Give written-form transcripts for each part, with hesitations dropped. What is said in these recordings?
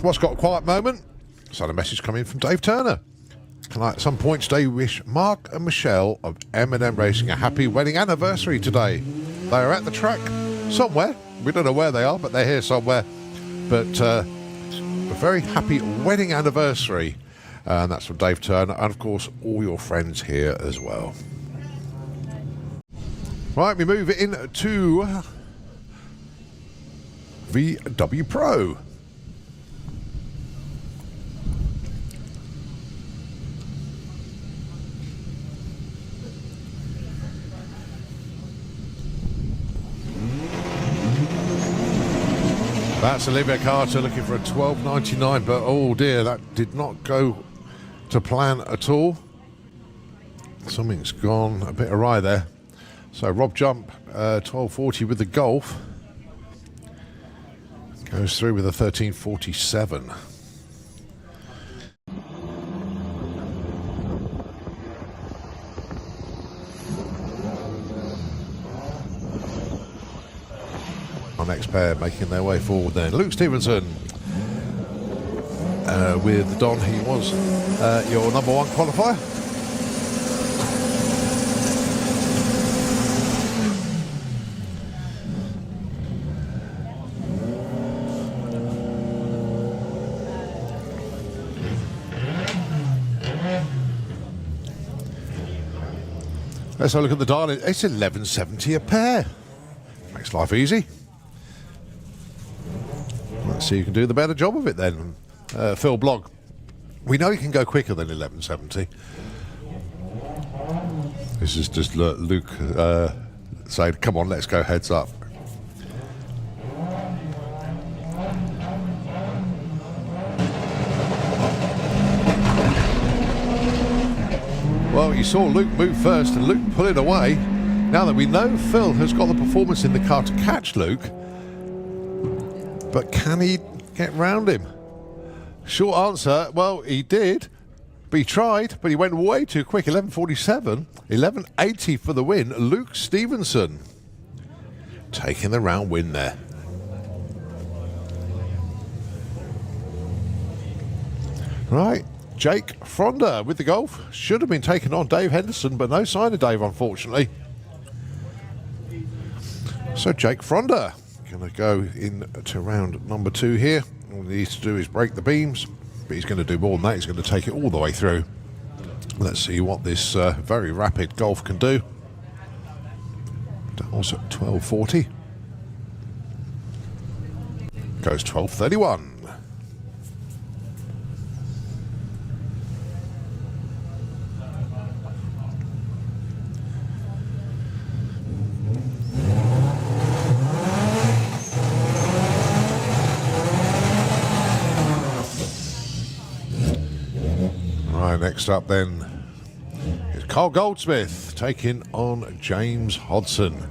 What's got a quiet moment? So a message coming from Dave Turner. Can I at some point today wish Mark and Michelle of M&M Racing a happy wedding anniversary today. They are at the track somewhere. We don't know where they are, but they're here somewhere. But a very happy wedding anniversary. And that's from Dave Turner and, of course, all your friends here as well. Right, we move into VW Pro. That's Olivia Carter looking for a 12.99, but oh dear, that did not go to plan at all. Something's gone a bit awry there. So Rob Jump, 12.40 with the Golf. Goes through with a 13.47. Our next pair making their way forward then. Luke Stevenson with Don. He was your number one qualifier. Let's have a look at the dial. It's 11.70 a pair. Makes life easy. Let's see who can do the better job of it then. Phil Blogg. We know you can go quicker than 11.70. This is just Luke saying, come on, let's go heads up. Well, you saw Luke move first and Luke pull it away. Now that we know Phil has got the performance in the car to catch Luke, but can he get round him? Short answer, well, he did. But he tried, but he went way too quick. 11.47, 11.80 for the win. Luke Stevenson taking the round win there. Right, Jake Fronder with the Golf. Should have been taken on Dave Henderson, but no sign of Dave, unfortunately. So Jake Fronder going to go into round number 2 here. All he needs to do is break the beams, but he's going to do more than that. He's going to take it all the way through. Let's see what this very rapid Golf can do. Also at 12.40. Goes 12.31. Next up then is Carl Goldsmith taking on James Hodson.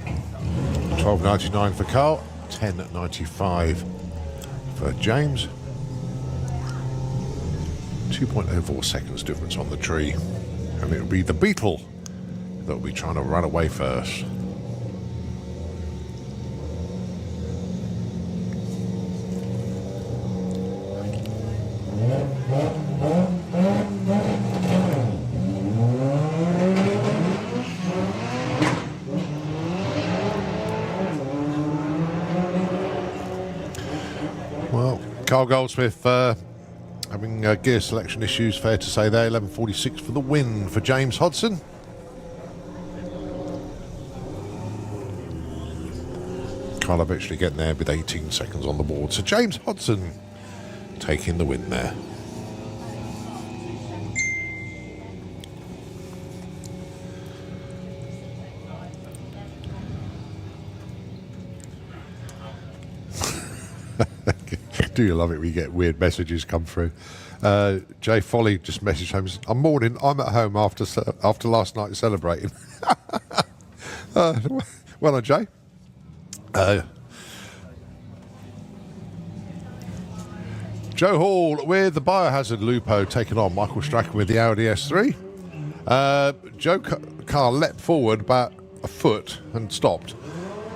12.99 for Carl, 10.95 for James. 2.04 seconds difference on the tree, and it'll be the Beetle that will be trying to run away first. Carl Goldsmith having gear selection issues, fair to say there. 11.46 for the win for James Hodson. Carl eventually getting there with 18 seconds on the board. So James Hodson taking the win there. Do you love it when you get weird messages come through? Jay Foley just messaged home. I'm morning. I'm at home after last night celebrating. Well done, Jay. Joe Hall with the Biohazard Lupo taking on Michael Strachan with the Audi S3. Joe car leapt forward about a foot and stopped.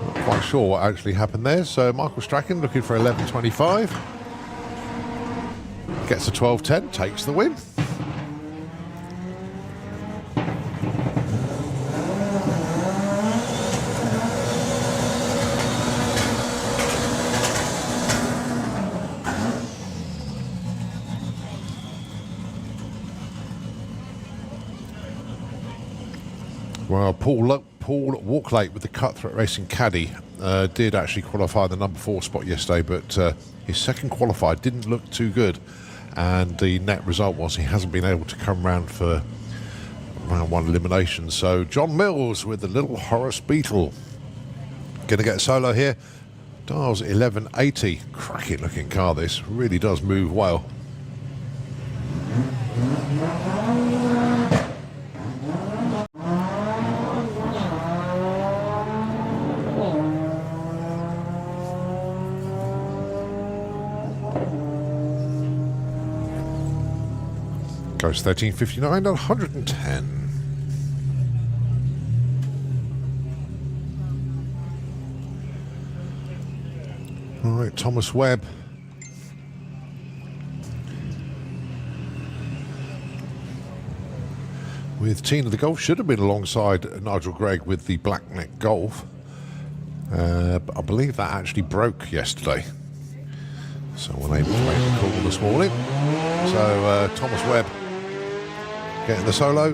Not quite sure what actually happened there. So Michael Strachan looking for 11.25. Gets a 12.10, takes the win. Well, Paul Walklake with the Cutthroat Racing Caddy did actually qualify the number 4 spot yesterday, but his second qualified didn't look too good, and the net result was he hasn't been able to come round for round 1 elimination. So John Mills with the little Horace Beetle going to get a solo here. Dials 1180, cracking looking car. This really does move well. Goes 13.59 and 110. All right, Thomas Webb. With Tina the Golf, should have been alongside Nigel Gregg with the Blackneck Golf. But I believe that actually broke yesterday. So we're able to make the call this morning. So Thomas Webb getting the solo.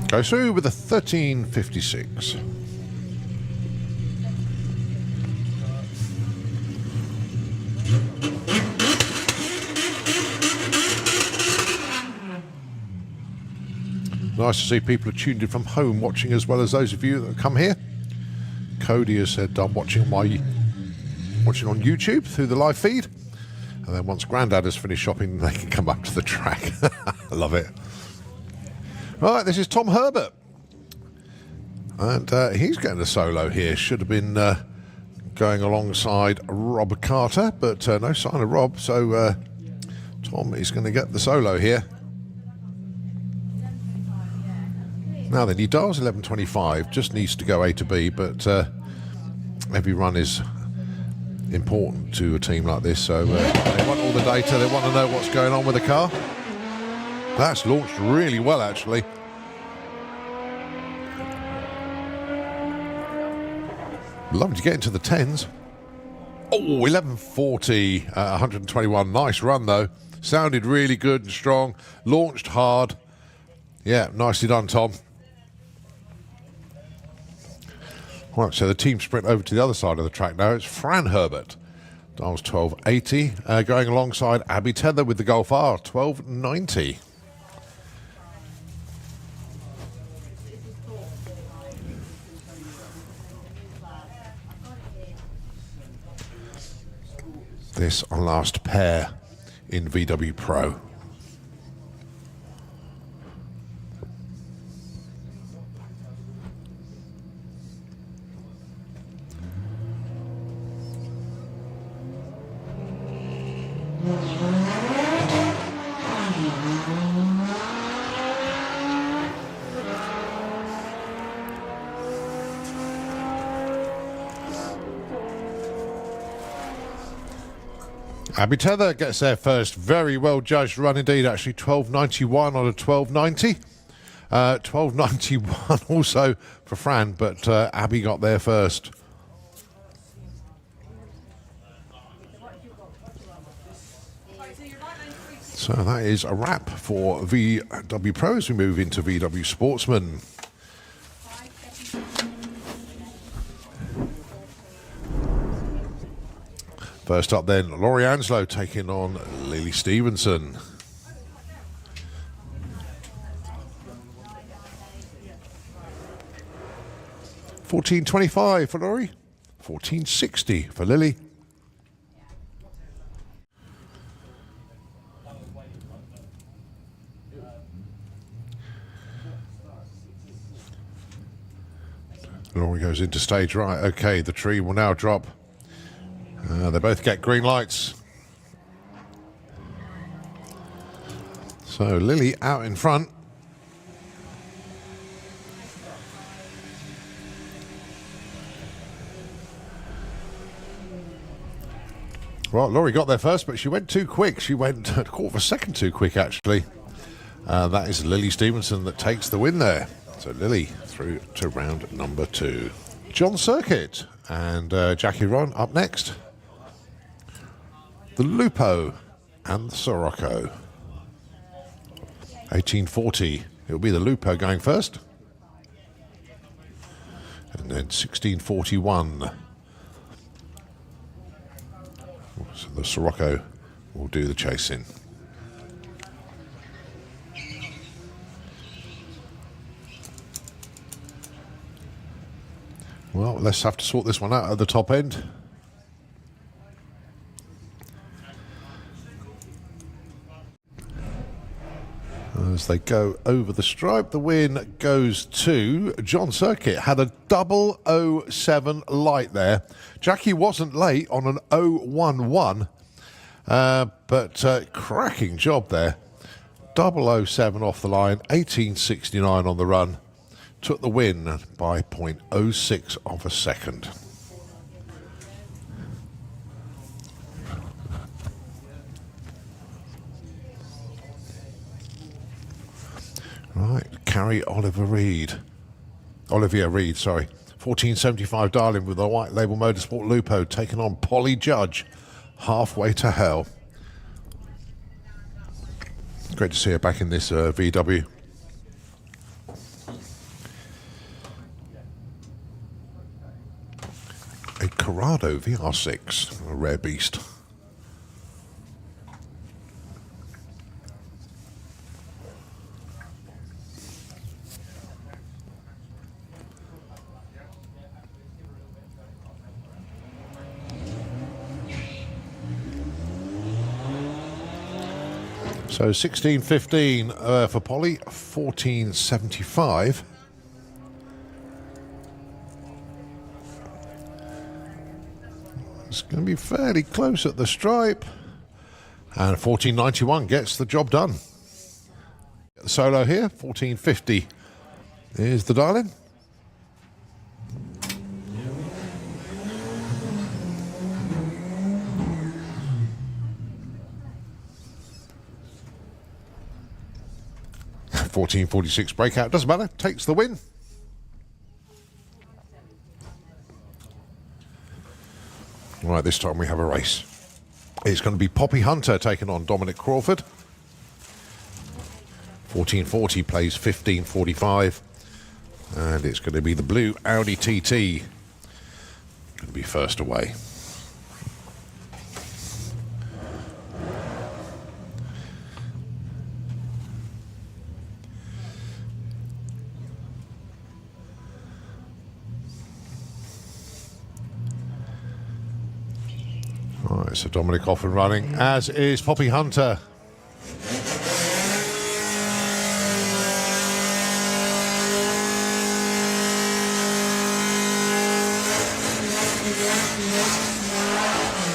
Goes through with a 13.56. Nice to see people are tuned in from home watching, as well as those of you that have come here. Cody has said, I'm watching on YouTube through the live feed, and then once Grandad has finished shopping, they can come up to the track. I love it. Right, this is Tom Herbert, and he's getting a solo here. Should have been going alongside Rob Carter, but no sign of Rob, so Tom is going to get the solo here. Now then, he dials 11.25, just needs to go A to B, but every run is important to a team like this, so they want all the data, they want to know what's going on with the car. That's launched really well, actually. Lovely to get into the 10s. Oh, 11.40, 121, nice run though. Sounded really good and strong, launched hard. Yeah, nicely done, Tom. Right, so the team sprint over to the other side of the track now. It's Fran Herbert. Dials 12.80. Going alongside Abby Tether with the Golf R, 12.90. This last pair in VW Pro. Abby Tether gets there first. Very well judged run indeed, actually. 12.91 on a 12.90. 12.91 also for Fran, but Abby got there first. So that is a wrap for VW Pro as we move into VW Sportsman. First up then, Laurie Anslow taking on Lily Stevenson. $14.25 for Laurie, $14.60 for Lily. Laurie goes into stage right. Okay, the tree will now drop. They both get green lights. So Lily out in front. Well, Laurie got there first, but she went too quick. She went a quarter of a second too quick, actually. That is Lily Stevenson that takes the win there. So Lily through to round number 2. John Circuit and Jackie Ron up next. The Lupo and the Sirocco. 1840. It'll be the Lupo going first. And then 1641. So the Sirocco will do the chasing. Well, let's have to sort this one out at the top end. As they go over the stripe, the win goes to John Circuit. Had a 007 light there. Jackie wasn't late on an 011, but cracking job there. 007 off the line, 1869 on the run. Took the win by 0.06 of a second. Right, carry Olivia Reed, sorry. 1475 Darling with the White Label Motorsport Lupo taking on Polly Judge, halfway to hell. Great to see her back in this VW. A Corrado VR6, a rare beast. So 16.15 for Polly, 14.75. It's going to be fairly close at the stripe. And 14.91 gets the job done. The solo here, 14.50 is the Darling. $14.46 breakout, doesn't matter, takes the win. Right, this time we have a race. It's going to be Poppy Hunter taking on Dominic Crawford. 14.40 plays 15.45. And it's going to be the blue Audi TT. Going to be first away. Right, so Dominic off and running, as is Poppy Hunter.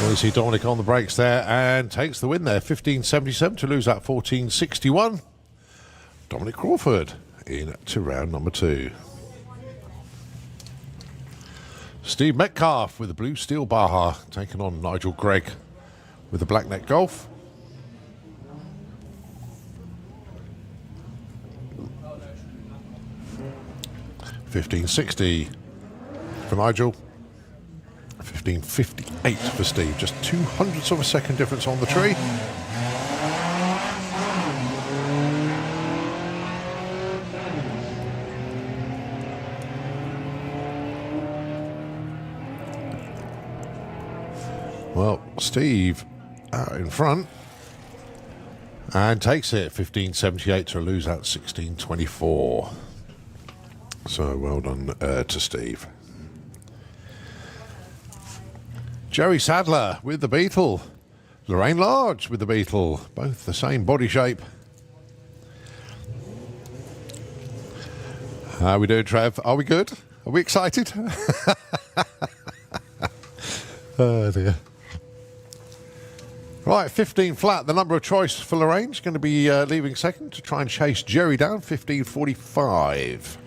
Well, you see Dominic on the brakes there and takes the win there. 15.77 to lose at 14.61. Dominic Crawford in to round number 2. Steve Metcalf with the blue steel Baja taking on Nigel Gregg with the black net Golf. $15.60 for Nigel. 15.58 for Steve. Just 0.02 of a second difference on the tree. Well, Steve out in front and takes it 15.78 to lose at 16.24. So well done to Steve. Jerry Sadler with the Beetle. Lorraine Large with the Beetle. Both the same body shape. How are we doing, Trev? Are we good? Are we excited? Oh dear. Right, 15 flat, the number of choice for Lorraine's going to be leaving second to try and chase Jerry down, 15.45.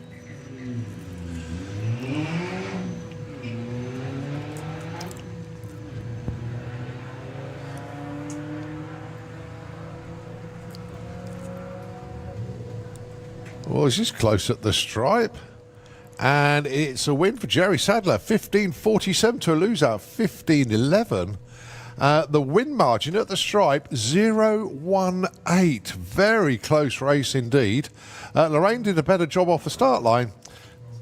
Well, this is close at the stripe. And it's a win for Jerry Sadler, 15.47 to a loser, 15.11. The win margin at the stripe, 0.18. Very close race indeed. Lorraine did a better job off the start line,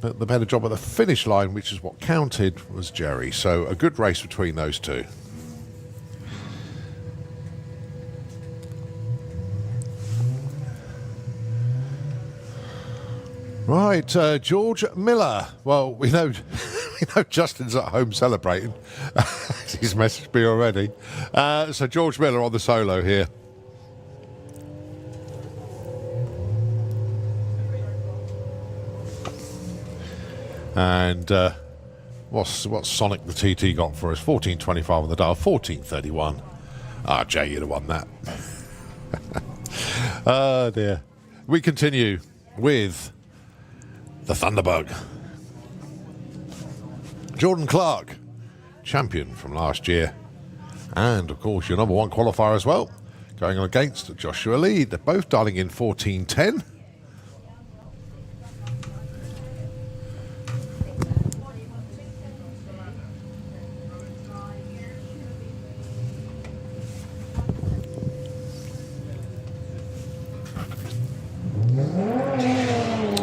but the better job at the finish line, which is what counted, was Jerry. So a good race between those two. Right, George Miller. Well, we know Justin's at home celebrating. He's messaged me already. So George Miller on the solo here. And what's Sonic the TT got for us? 14.25 on the dial, 14.31. Ah, Jay, you'd have won that. Oh dear. We continue with the Thunderbug. Jordan Clark, champion from last year. And, of course, your number one qualifier as well. Going on against Joshua Lee. They're both dialing in 14.10.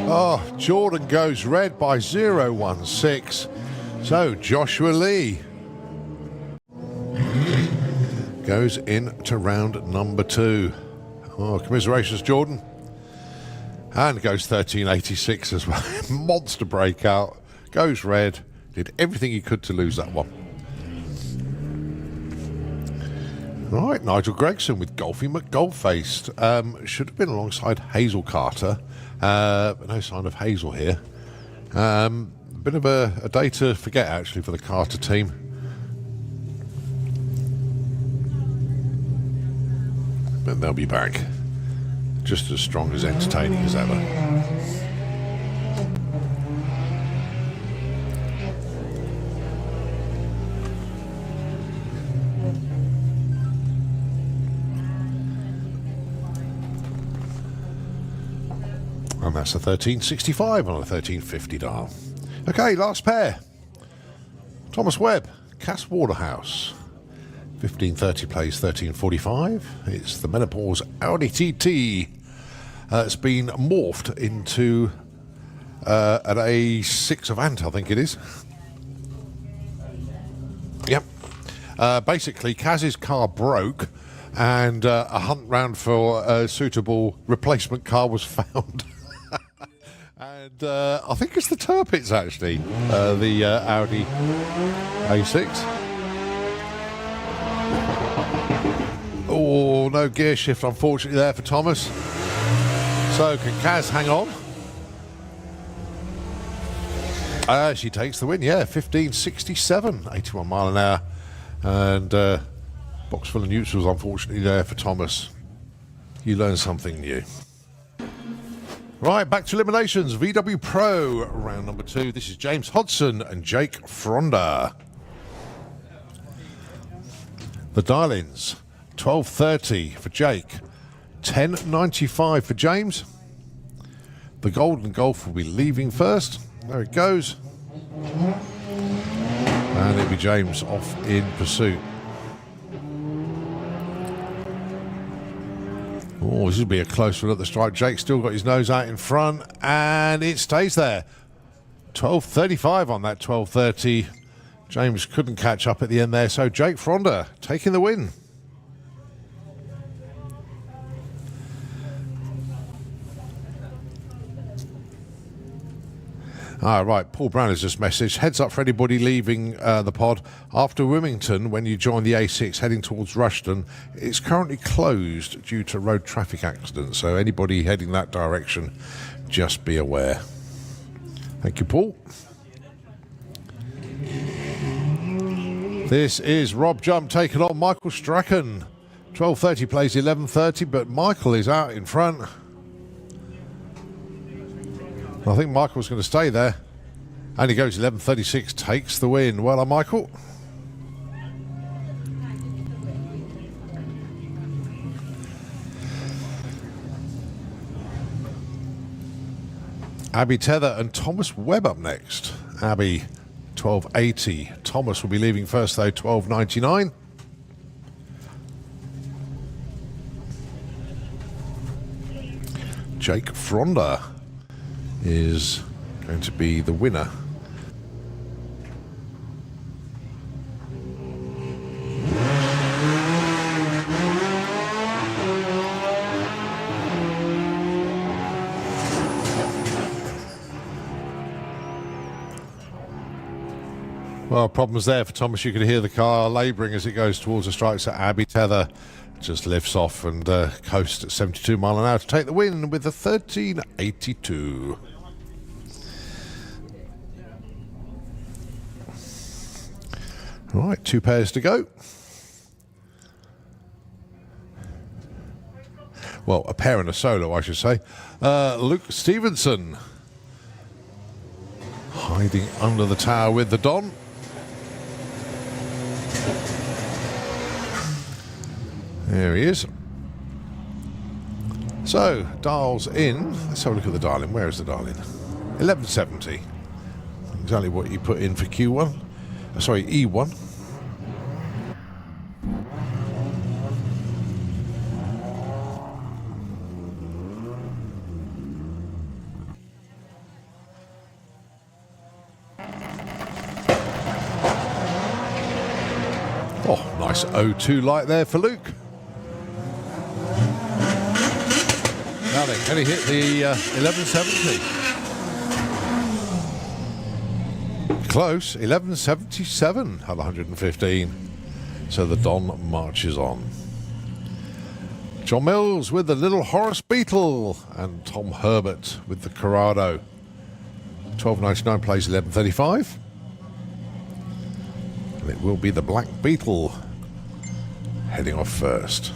Oh, Jordan goes red by 0.16. So Joshua Lee goes into round number 2. Oh, commiserations, Jordan. And goes 13.86 as well. Monster breakout. Goes red. Did everything he could to lose that one. Right, Nigel Gregson with Golfy McGoldfaced. Should have been alongside Hazel Carter. But no sign of Hazel here. Bit of a day to forget, actually, for the Carter team. But they'll be back. Just as strong, as entertaining as ever. And that's a 13.65 on a 13.50 dial. Okay, last pair. Thomas Webb, Cass Waterhouse. 15.30 plays 13.45. It's the Menopause Audi TT. It's been morphed into an A6 Avant, I think it is. Yep. Basically, Kaz's car broke and a hunt round for a suitable replacement car was found. And I think it's the Turpits, actually, the Audi A6. Oh, no gear shift, unfortunately, there for Thomas. So, can Kaz hang on? She takes the win, yeah, 15.67, 81 mile an hour. And box full of neutrals, unfortunately, there for Thomas. You learn something new. Right, back to Eliminations, VW Pro, round number 2. This is James Hodson and Jake Fronda. The dial-ins, 12.30 for Jake, 10.95 for James. The Golden Golf will be leaving first. There it goes. And it'll be James off in pursuit. Oh, this will be a close one at the stripe. Jake's still got his nose out in front, and it stays there. 12.35 on that 12.30. James couldn't catch up at the end there, so Jake Fronda taking the win. Right, Paul Brown has just messaged. Heads up for anybody leaving the pod after Wilmington when you join the A6 heading towards Rushden. It's currently closed due to road traffic accidents, so anybody heading that direction, just be aware. Thank you, Paul. This is Rob Jump taking on Michael Strachan. 12:30 plays 11:30, but Michael is out in front. I think Michael's going to stay there. And he goes 11:36, takes the win. Well done, Michael. Abby Tether and Thomas Webb up next. Abby, 12:80. Thomas will be leaving first, though, 12:99. Jake Fronda is going to be the winner. Well, problems there for Thomas. You can hear the car labouring as it goes towards the strike. So Abby Tether just lifts off and coasts at 72 mile an hour to take the win with the 13.82. Right, 2 pairs to go. Well, a pair and a solo, I should say. Luke Stevenson hiding under the tower with the Don. There he is. So, dials in. Let's have a look at the dialing. Where is the dialing? 1170. Exactly what you put in for Q1. Sorry, E1. Oh, nice O2 light there for Luke. Now then, can he hit the 1170? Close, 1177 at 115. So the Don marches on. John Mills with the Little Horace Beetle and Tom Herbert with the Corrado. 12.99 plays 11.35. And it will be the Black Beetle heading off first.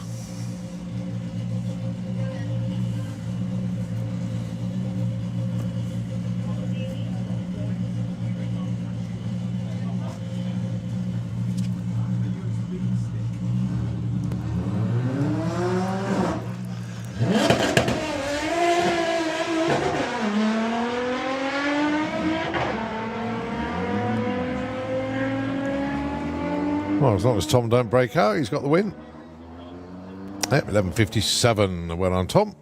Well, as long as Tom don't break out, he's got the win. Yep, 11.57. Well on Tom.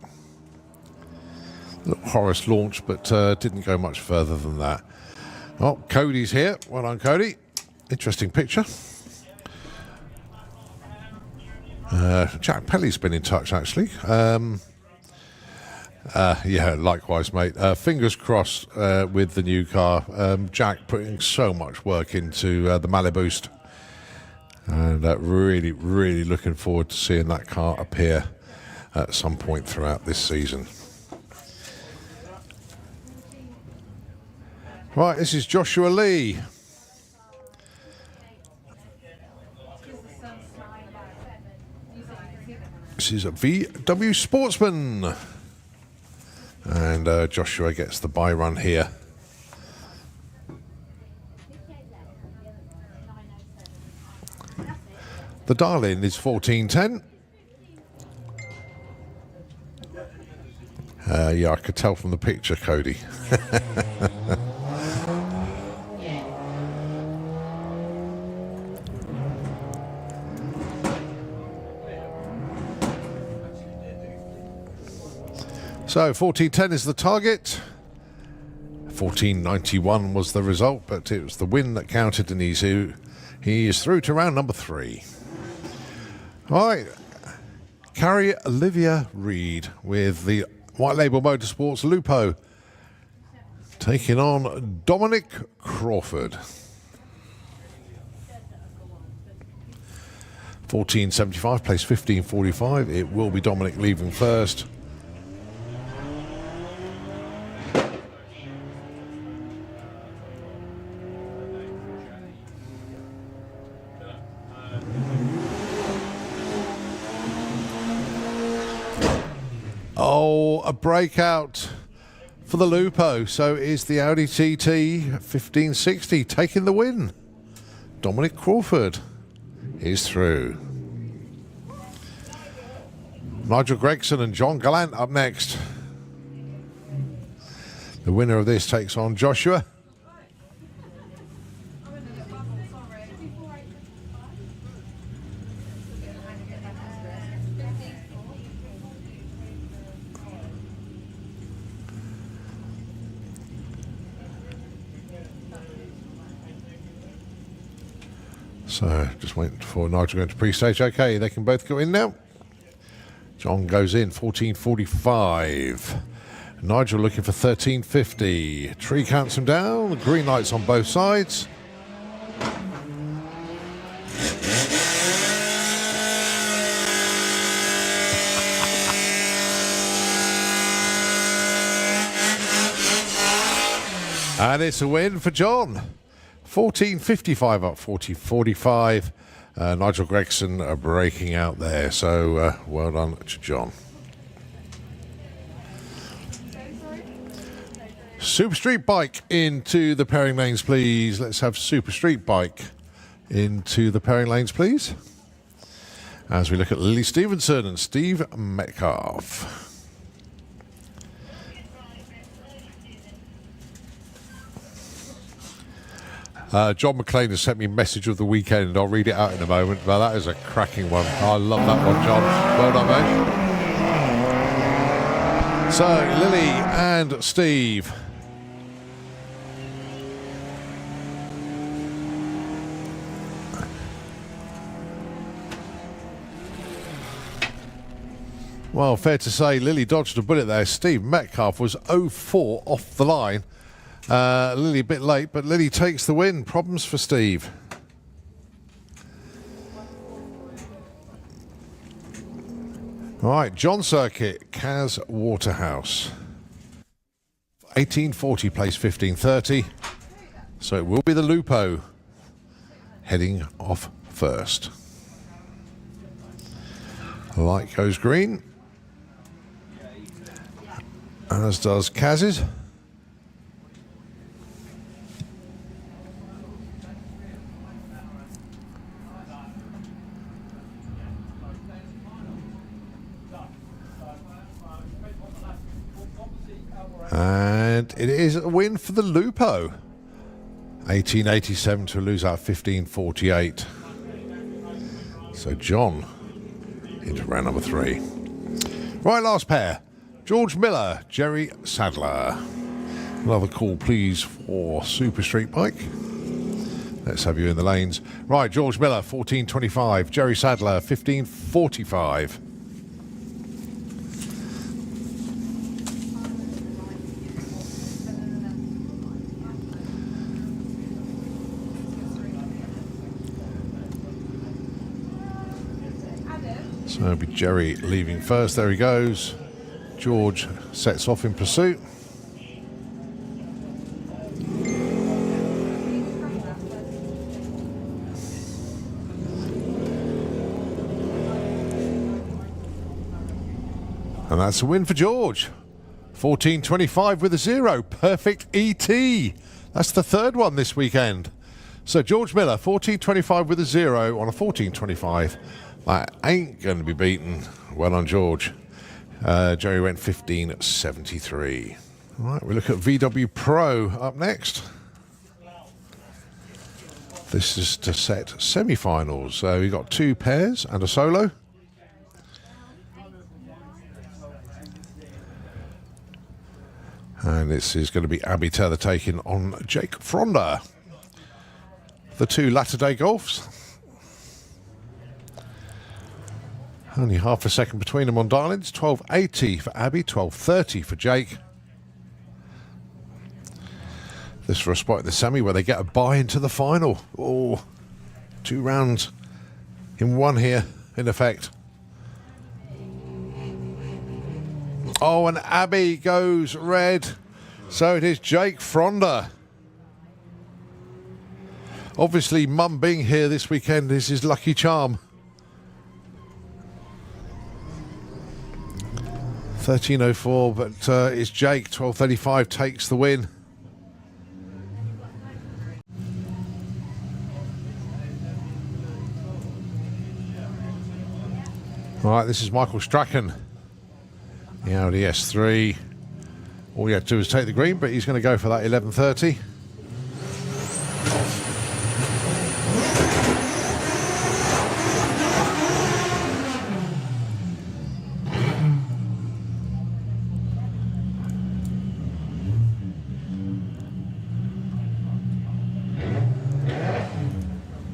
Little Horace launch, but didn't go much further than that. Oh, Cody's here. Well on Cody. Interesting picture. Jack Pelly's been in touch, actually. Yeah, likewise, mate. Fingers crossed with the new car. Jack putting so much work into the Maliboost. And really, really looking forward to seeing that car appear at some point throughout this season. Right, this is Joshua Lee. This is a VW Sportsman. And Joshua gets the buy run here. The dial-in is 1410. Yeah, I could tell from the picture, Cody. So 1410 is the target. 1491 was the result, but it was the win that counted, and he is through to round number 3. All right, Carrie Olivia Reed with the White Label Motorsports Lupo taking on Dominic Crawford. 1475 place 1545. It will be Dominic leaving first. Oh, a breakout for the Lupo. So is the Audi TT 1560 taking the win. Dominic Crawford is through. Nigel Gregson and John Gallant up next. The winner of this takes on Joshua. So just waiting for Nigel going to pre-stage. Okay, they can both go in now. John goes in 14:45. Nigel looking for 13:50. Tree counts him down. The green lights on both sides. And it's a win for John. 14:55 up 40:45. Nigel Gregson breaking out there. So well done to John. Super Street Bike into the pairing lanes, please. Let's have Super Street Bike into the pairing lanes, please. As we look at Lily Stevenson and Steve Metcalf. John McLean has sent me a message of the weekend. I'll read it out in a moment, but that is a cracking one. I love that one, John. Well done, mate. So, Lily and Steve. Well, fair to say, Lily dodged a bullet there. Steve Metcalf was 0-4 off the line. Lily a bit late, but Lily takes the win. Problems for Steve. All right, John Circuit, Kaz Waterhouse. 18:40, place 15:30. So it will be the Lupo heading off first. Light goes green, as does Kaz's. And it is a win for the Lupo. 18:87 to lose out 15:48. So John into round number 3. Right, last pair. George Miller, Jerry Sadler. Another call, please, for Super Street Bike. Let's have you in the lanes. Right, George Miller, 14:25. Jerry Sadler, 15:45. So it'll be Jerry leaving first. There he goes. George sets off in pursuit. And that's a win for George. 14:25 with a 0. Perfect ET. That's the third one this weekend. So George Miller, 14:25 with a 0 on a 14:25. That ain't going to be beaten. Well on George. Jerry went 15:73. All right, we look at VW Pro up next. This is to set semi-finals. So we've got 2 pairs and a solo. And this is going to be Abby Tether taking on Jake Fronda. The 2 latter-day Golfs. Only half a second between them on dial-ins. 12:80 for Abby, 12:30 for Jake. This for a spot at the semi where they get a bye into the final. Oh, 2 rounds in one here, in effect. Oh, and Abby goes red. So it is Jake Fronda. Obviously, Mum being here this weekend is his lucky charm. 13.04, but it's Jake. 12.35 takes the win. All right, this is Michael Strachan, the Audi S3. All you have to do is take the green, but he's going to go for that 11.30.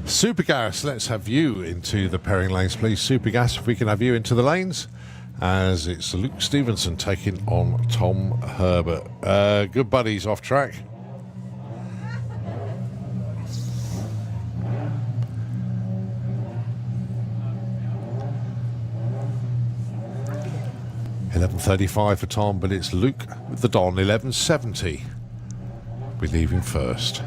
Supergas, let's have you into the pairing lanes, please. Supergas, if we can have you into the lanes, as it's Luke Stevenson taking on Tom Herbert. Good buddies off track. $11.35 for Tom, but it's Luke with the Don. 11.70. We're leaving first.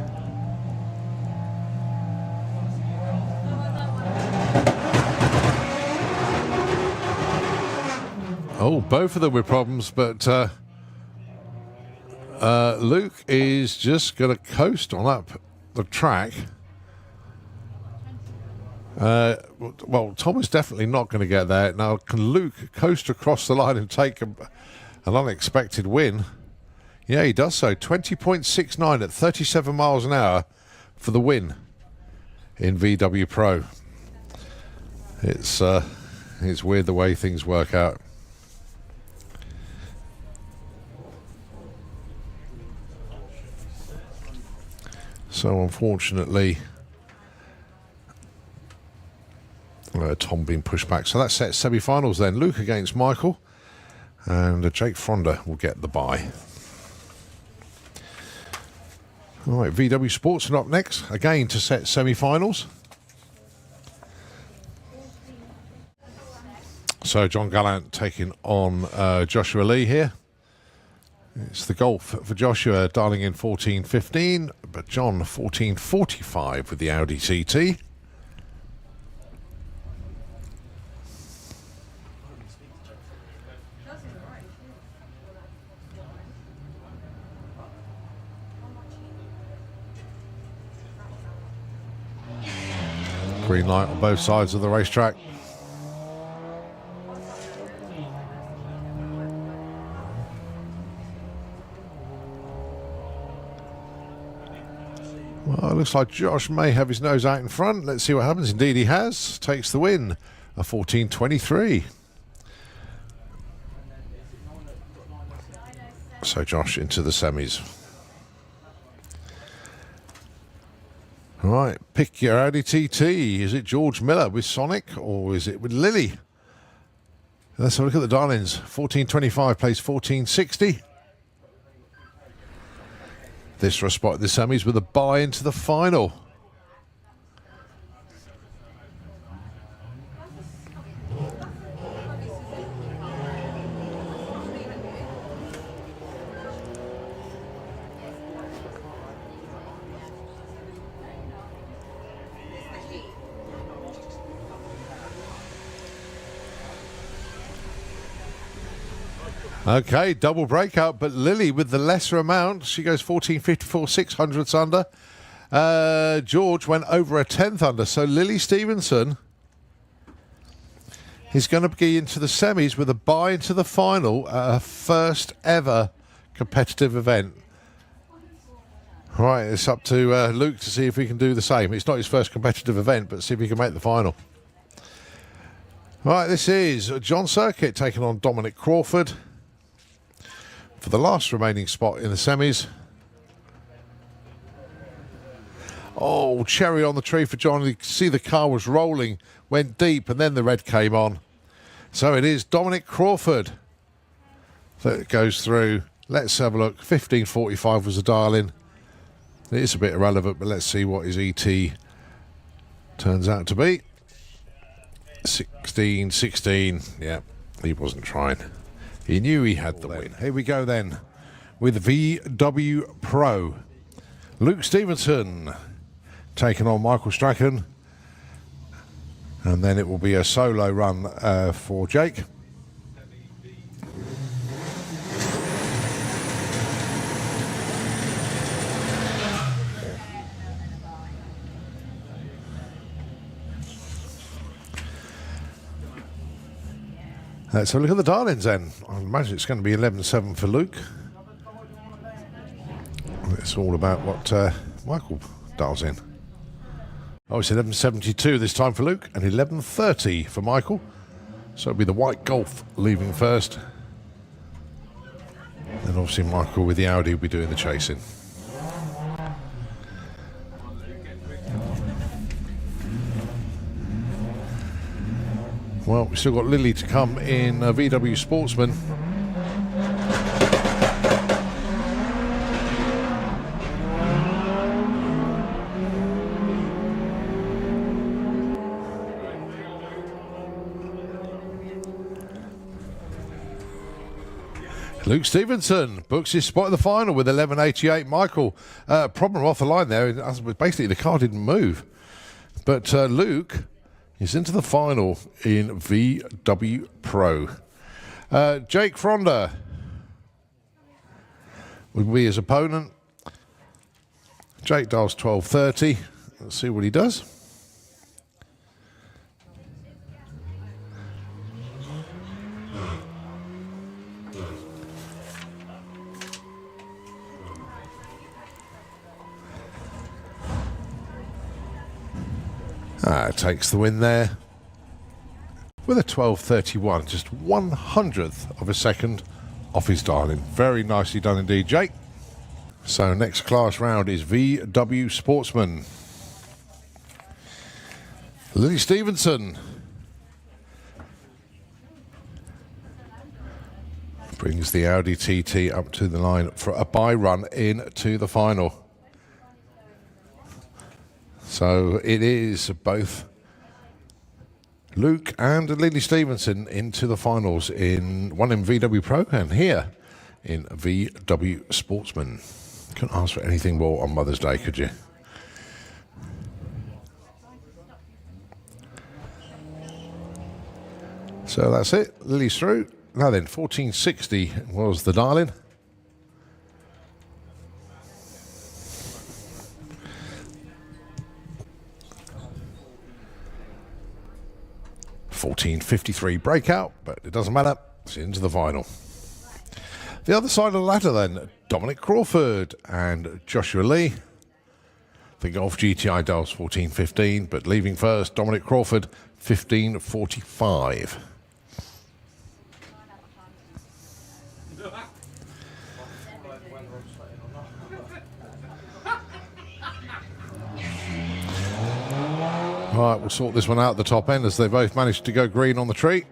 Oh, both of them with problems, but Luke is just going to coast on up the track. Well, Tom is definitely not going to get there. Now, can Luke coast across the line and take an unexpected win? Yeah, he does so. 20.69 at 37 miles an hour for the win in VW Pro. It's weird the way things work out. So unfortunately, Tom being pushed back. So that sets semi-finals then. Luke against Michael, and Jake Fronda will get the bye. All right, VW Sports are up next, again to set semi-finals. So John Gallant taking on Joshua Lee here. It's the Golf for Joshua, dialing in 14.15, but John 14.45 with the Audi TT. Green light on both sides of the racetrack. Well, it looks like Josh may have his nose out in front. Let's see what happens. Indeed he has. Takes the win. A 14.23. So Josh into the semis. All right, pick your Audi TT. Is it George Miller with Sonic, or is it with Lily? Let's have a look at the dial-ins. 14.25 plays 14.60. This for a spot at the semis with a bye into the final. Okay, double breakout, but Lily with the lesser amount. She goes 14.54, 600ths under. George went over a 10th under, so Lily Stevenson is going to be into the semis with a bye into the final at her first ever competitive event. All right, it's up to Luke to see if he can do the same. It's not his first competitive event, but see if he can make the final. All right, this is John Circuit taking on Dominic Crawford for the last remaining spot in the semis. Oh, cherry on the tree for John. You can see the car was rolling, went deep, and then the red came on. So it is Dominic Crawford that goes through. Let's have a look. 15.45 was the dial-in. It is a bit irrelevant, but let's see what his ET turns out to be. 16. Yeah, he wasn't trying. He knew he had the win. Here we go then with VW Pro. Luke Stevenson taking on Michael Strachan. And then it will be a solo run for Jake. Let's have a look at the darlings then. I imagine it's going to be 11.7 for Luke. It's all about what Michael dials in. Oh, it's 11.72 this time for Luke and 11.30 for Michael. So it'll be the white Golf leaving first. Then obviously Michael with the Audi will be doing the chasing. Well, we've still got Lily to come in VW Sportsman. Luke Stevenson books his spot in the final with 11.88. Michael, problem off the line there. Basically, the car didn't move. But Luke is into the final in VW Pro. Jake Fronda would be his opponent. Jake dials 12.30. Let's see what he does. Takes the win there with a 12.31, just 1/100th of a second off his dialing. Very nicely done indeed, Jake. So next class round is VW Sportsman. Lily Stevenson brings the Audi TT up to the line for a bye run into the final. So it is both Luke and Lily Stevenson into the finals, one in VW Pro and here in VW Sportsman. Couldn't ask for anything more on Mother's Day, could you? So that's it. Lily's through. Now then, 1460 was the dial-in. $14.53 breakout, but it doesn't matter. It's into the final. The other side of the ladder then, Dominic Crawford and Joshua Lee. The Golf GTI dials 14.15, but leaving first, Dominic Crawford, 15.45. Right, we'll sort this one out at the top end as they both managed to go green on the tree.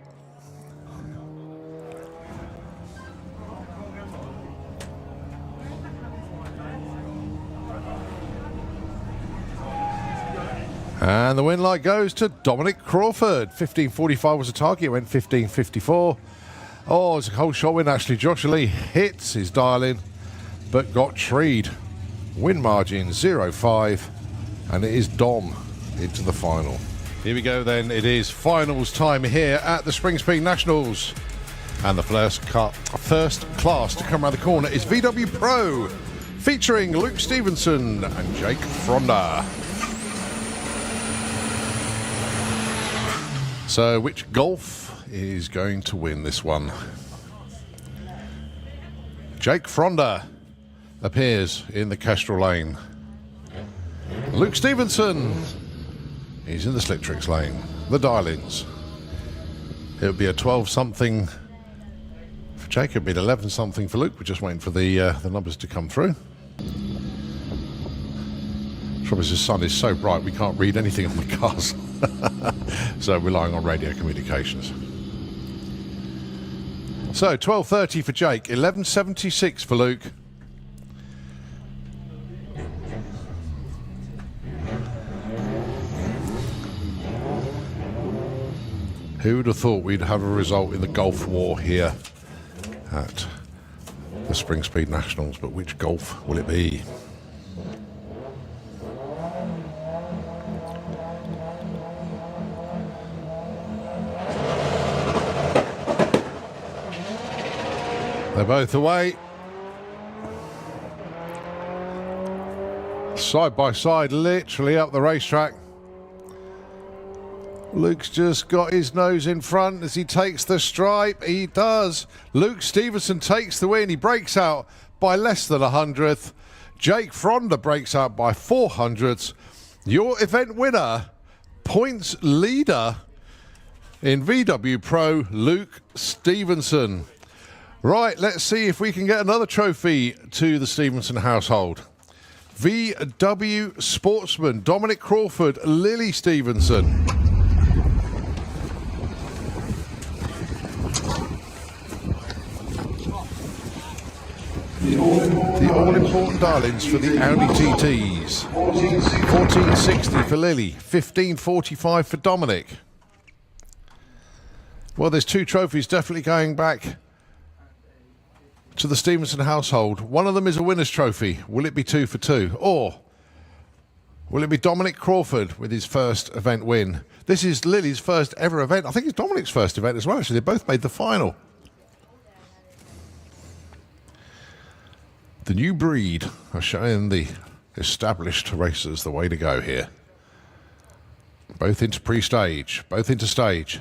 And the win light goes to Dominic Crawford. 15.45 was the target, went 15.54. Oh, it's a cold shot win actually. Joshua Lee hits his dial in, but got treed. Win margin 0.5, and it is Dom into the final. Here we go then. It is finals time here at the Springspeed Nationals. And the first class to come around the corner is VW Pro, featuring Luke Stevenson and Jake Fronda. So which Golf is going to win this one? Jake Fronda appears in the Kestrel lane. Luke Stevenson is in the Slictrix lane. The dial-ins. It would be a 12-something for Jake. It would be an 11-something for Luke. We're just waiting for the numbers to come through. Trouble is, the sun is so bright we can't read anything on the cars. So relying on radio communications. So 12.30 for Jake, 11.76 for Luke. Who would have thought we'd have a result in the Golf war here at the Springspeed Nationals, but which Golf will it be? They're both away. Side by side, literally up the racetrack. Luke's just got his nose in front as he takes the stripe. He does. Luke Stevenson takes the win. He breaks out by less than 100th. Jake Fronder breaks out by 400ths. Your event winner, points leader in VW Pro, Luke Stevenson. Right, let's see if we can get another trophy to the Stevenson household. VW Sportsman, Dominic Crawford, Lily Stevenson. The all-important darlings for the Audi TTs. 1460 for Lily, 1545 for Dominic. Well, there's two trophies definitely going back to the Stevenson household. One of them is a winner's trophy. Will it be 2 for 2? Or will it be Dominic Crawford with his first event win? This is Lily's first ever event. I think it's Dominic's first event as well, actually. They both made the final. The new breed are showing the established racers the way to go here. Both into pre-stage, both into stage.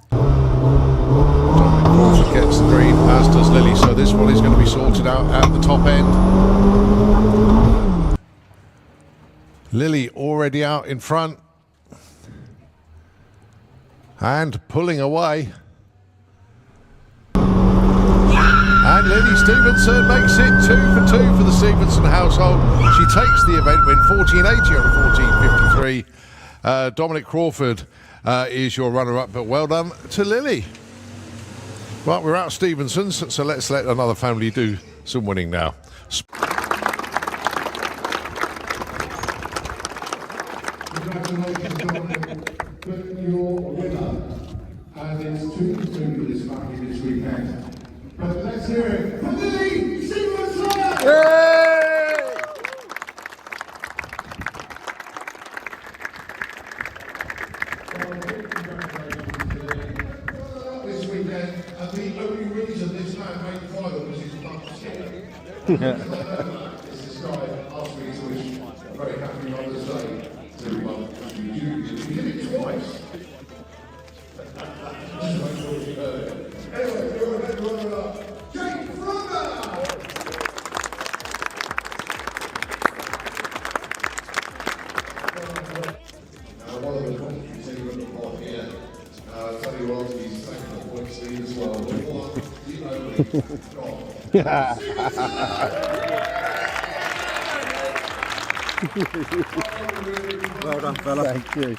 Dominic Crawford gets the green, as does Lily, so this one is going to be sorted out at the top end. Lily already out in front. And pulling away. And Lily Stevenson makes it 2 for 2 for the Stevenson household. She takes the event win, 1480 over 1453. Dominic Crawford is your runner-up, but well done to Lily. Well, we're out Stevenson's, so let's let another family do some winning now. Congratulations, Dominic, your winner. And it's 2 for 2 for this family this weekend. But let's hear it for Lily Stevenson! This weekend, and the only reason this man made the final was his butt stick. It's this guy asked me to wish a very happy Mother's Day to you. He did it twice. Just make sure you heard it. Anyway, you're a red runner-up, Jake Fronder! One of the commentaries in the report here, Tony Rosby's taking the points lead as well. Well done, fella. Thank you.